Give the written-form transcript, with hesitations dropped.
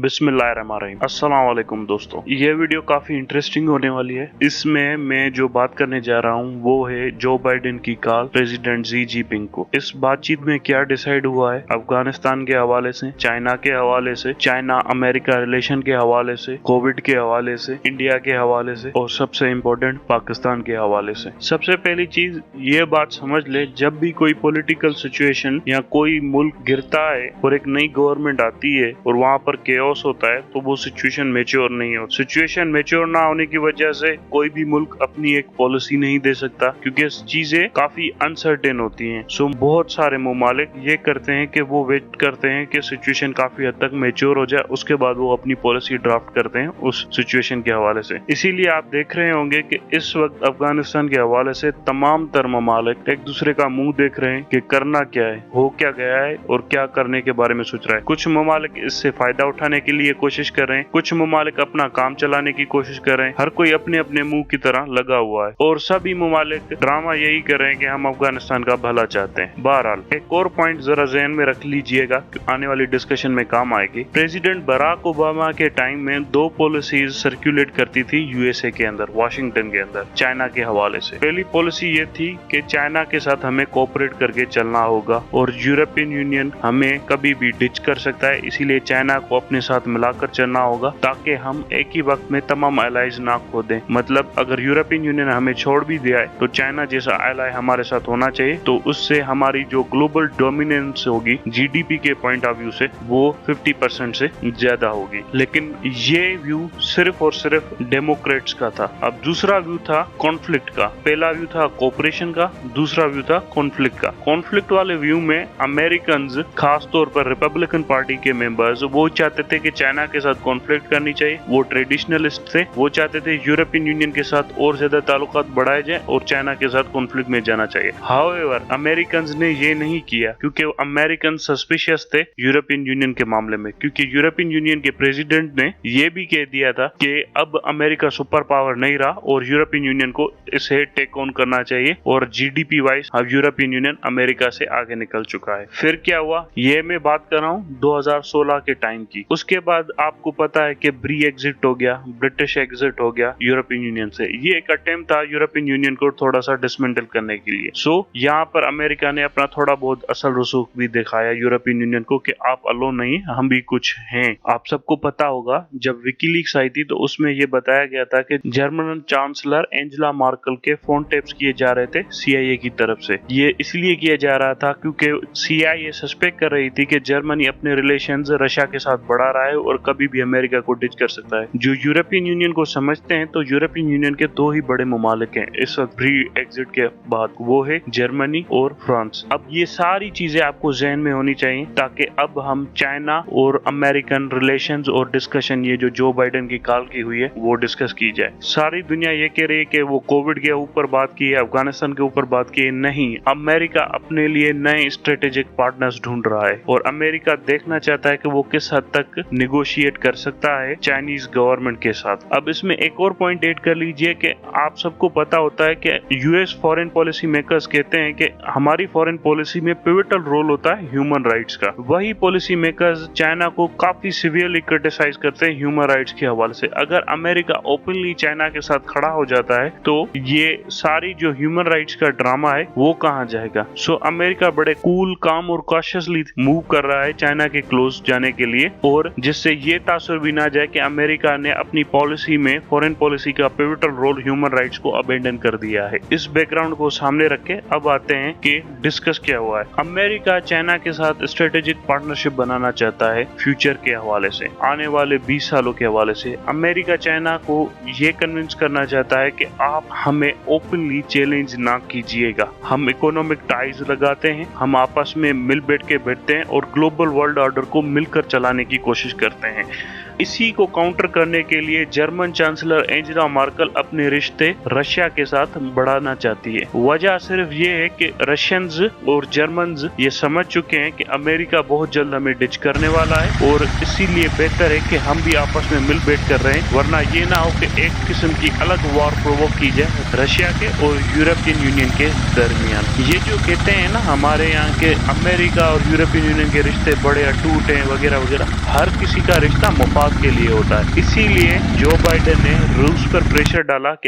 बिस्मिल्लाहिर्रहमानिर्रहीम। अस्सलाम वालेकुम दोस्तों, ये वीडियो काफी इंटरेस्टिंग होने वाली है। इसमें मैं जो बात करने जा रहा हूँ वो है जो बाइडेन की कॉल प्रेसिडेंट जी जिनपिंग को। इस बातचीत में क्या डिसाइड हुआ है अफगानिस्तान के हवाले से, चाइना के हवाले से, चाइना अमेरिका रिलेशन के हवाले से, कोविड के हवाले से, इंडिया के हवाले से और सबसे इम्पोर्टेंट पाकिस्तान के हवाले से। सबसे पहली चीज ये बात समझ ले, जब भी कोई पॉलिटिकल सिचुएशन या कोई मुल्क गिरता है और एक नई गवर्नमेंट आती है और वहाँ पर केओस होता है तो वो सिचुएशन मैच्योर नहीं होती। सिचुएशन मैच्योर ना होने की वजह से कोई भी मुल्क अपनी एक पॉलिसी नहीं दे सकता क्योंकि चीजें काफी अनसर्टेन होती हैं। सो बहुत सारे ममालिक ये करते हैं कि वो वेट करते हैं कि सिचुएशन काफी हद तक मैच्योर हो जाए, उसके बाद वो अपनी पॉलिसी ड्राफ्ट करते हैं उस सिचुएशन के हवाले से। इसीलिए आप देख रहे होंगे कि इस वक्त अफगानिस्तान के हवाले से तमाम तर ममालिक एक दूसरे का मुंह देख रहे हैं कि करना क्या है, हो क्या गया है और क्या करने के बारे में सोच रहा है। कुछ ममालिक इससे फायदा उठाने के लिए कोशिश कर रहे हैं, कुछ ममालिक अपना काम चलाने की कोशिश कर रहे हैं। हर कोई अपने अपने मुंह की तरह लगा हुआ है और सभी ममालिक ड्रामा यही कर रहे हैं कि हम अफगानिस्तान का भला चाहते हैं। बहरहाल एक और पॉइंट जरा ज़हन में रख लीजिएगा, आने वाली डिस्कशन में काम आएगी। प्रेसिडेंट बराक ओबामा के टाइम में दो पॉलिसीज सर्कुलेट करती थी यूएसए के अंदर, वाशिंगटन के अंदर, चाइना के हवाले से। पहली पॉलिसी ये थी कि चाइना के साथ हमें कोऑपरेट करके चलना होगा और यूरोपियन यूनियन हमें कभी भी डिच कर सकता है, इसीलिए चाइना को अपने साथ मिलाकर चलना होगा ताकि हम एक ही वक्त में तमाम एलाइज ना खो दें। मतलब अगर यूरोपियन यूनियन हमें छोड़ भी दिया है तो चाइना जैसा एलाई हमारे साथ होना चाहिए, तो उससे हमारी जो ग्लोबल डोमिनेंस होगी जीडीपी के पॉइंट ऑफ व्यू से वो 50% से ज्यादा होगी। लेकिन ये व्यू सिर्फ और सिर्फ डेमोक्रेट्स का था। अब दूसरा व्यू था कॉन्फ्लिक्ट का। पहला व्यू था कोऑपरेशन का, दूसरा व्यू था कॉन्फ्लिक्ट का। कॉन्फ्लिक्ट वाले व्यू में अमेरिकन खास तौर पर रिपब्लिकन पार्टी के मेंबर्स वो चाहते थे कि चाइना के साथ कॉन्फ्लिक्ट करनी चाहिए। वो ट्रेडिशनलिस्ट थे, वो चाहते थे यूरोपियन यूनियन के साथ और ज्यादा ताल्लुकात बढ़ाए जाए और चाइना के साथ कॉन्फ्लिक्ट में जाना चाहिए। हाउएवर अमेरिकन ने ये नहीं किया क्योंकि अमेरिकन सस्पिशियस थे यूरोपियन यूनियन के मामले में, क्योंकि यूरोपियन यूनियन के प्रेसिडेंट ने ये भी कह दिया था कि अब अमेरिका सुपर पावर नहीं रहा और यूरोपियन यूनियन को इसे टेक ऑन करना चाहिए और जीडीपी वाइज अब यूरोपियन यूनियन अमेरिका से आगे निकल चुका है। फिर क्या हुआ, ये मैं बात कर रहा हूँ 2016 के टाइम की। उसके बाद आपको पता है कि ब्री एग्जिट हो गया, ब्रिटिश एग्जिट हो गया यूरोपियन यूनियन से। ये एक अटेम्प्ट था यूरोपियन यूनियन को थोड़ा सा डिसमेंटल करने के लिए। सो यहाँ पर अमेरिका ने अपना थोड़ा बहुत असल रसूख भी दिखाया यूरोपियन यूनियन को कि आप अलोन नहीं, हम भी कुछ हैं। आप सबको पता होगा जब विकीलीक्स आई थी तो उसमें ये बताया गया था कि जर्मन चांसलर एंजेला मार्कल के फोन टेप्स किए जा रहे थे सीआईए की तरफ से। ये इसलिए किया जा रहा था क्योंकि सीआईए सस्पेक्ट कर रही थी कि जर्मनी अपने रिलेशंस रशिया के साथ बढ़ा रहा है और कभी भी अमेरिका को डिच कर सकता है। जो यूरोपियन यूनियन को समझते हैं तो यूरोपियन यूनियन के दो ही बड़े ममालिक हैं इस वक्त प्री एग्जिट के बाद, वो है जर्मनी और फ्रांस। अब ये सारी चीजें आपको जहन में होनी चाहिए ताकि अब हम चाइना और अमेरिकन रिलेशंस और डिस्कशन ये जो बाइडेन की कॉल की हुई है वो डिस्कस की जाए। सारी दुनिया ये कह रही है कि वो कोविड के ऊपर बात की है, अफगानिस्तान के ऊपर बात की है। नहीं, अमेरिका अपने लिए नए स्ट्रेटेजिक पार्टनर्स ढूंढ रहा है और अमेरिका देखना चाहता है कि वो किस हद तक निगोशिएट कर सकता है चाइनीज गवर्नमेंट के साथ। अब इसमें एक और पॉइंट ऐड कर लीजिए कि आप सबको पता होता है कि यूएस फॉरेन पॉलिसी मेकर्स कहते हैं कि हमारी फॉरेन पॉलिसी में पिवटल रोल होता है ह्यूमन राइट्स का। वही पॉलिसी मेकर्स चाइना को काफी सीवियरली क्रिटिसाइज करते हैं ह्यूमन राइट्स के हवाले से। अगर अमेरिका ओपनली चाइना के साथ खड़ा हो जाता है तो ये सारी जो ह्यूमन राइट्स का ड्रामा है वो कहाँ जाएगा। सो अमेरिका बड़े कूल, काम और कॉशियसली मूव कर रहा है चाइना के क्लोज जाने के लिए, और जिससे ये तासुर भी ना जाए कि अमेरिका ने अपनी पॉलिसी में, फॉरेन पॉलिसी का पिवटल रोल ह्यूमन राइट्स को अबेंडन कर दिया है। इस बैकग्राउंड को सामने रख के अब आते हैं कि डिस्कस क्या हुआ है। अमेरिका चाइना के साथ स्ट्रेटेजिक पार्टनरशिप बनाना चाहता है फ्यूचर के हवाले से, आने वाले 20 सालों के हवाले से। अमेरिका चाइना को ये कन्विंस करना चाहता है कि आप हमें ओपनली चैलेंज ना कीजिएगा, हम इकोनॉमिक टाइज लगाते हैं, हम आपस में मिल बैठ के बैठते हैं और ग्लोबल वर्ल्ड ऑर्डर को मिलकर चलाने की कोशिश करते हैं। इसी को काउंटर करने के लिए जर्मन चांसलर एंजेला मार्केल अपने रिश्ते रशिया के साथ बढ़ाना चाहती है। वजह सिर्फ ये है कि रशियंस और जर्मन्स ये समझ चुके हैं कि अमेरिका बहुत जल्द हमें डिच करने वाला है और इसीलिए बेहतर है कि हम भी आपस में मिल बैठ कर रहे, वरना ये ना हो कि एक किस्म की अलग वॉर प्रोवोक की जाए रशिया के और यूरोपियन यूनियन के दरमियान। ये जो कहते हैं ना हमारे यहाँ के अमेरिका और यूरोपियन यूनियन के रिश्ते बड़े अटूट हैं वगैरह वगैरह, हर किसी का रिश्ता मफाद के लिए होता है। इसीलिए जो बाइडेन ने रूस पर प्रेशर डाला कि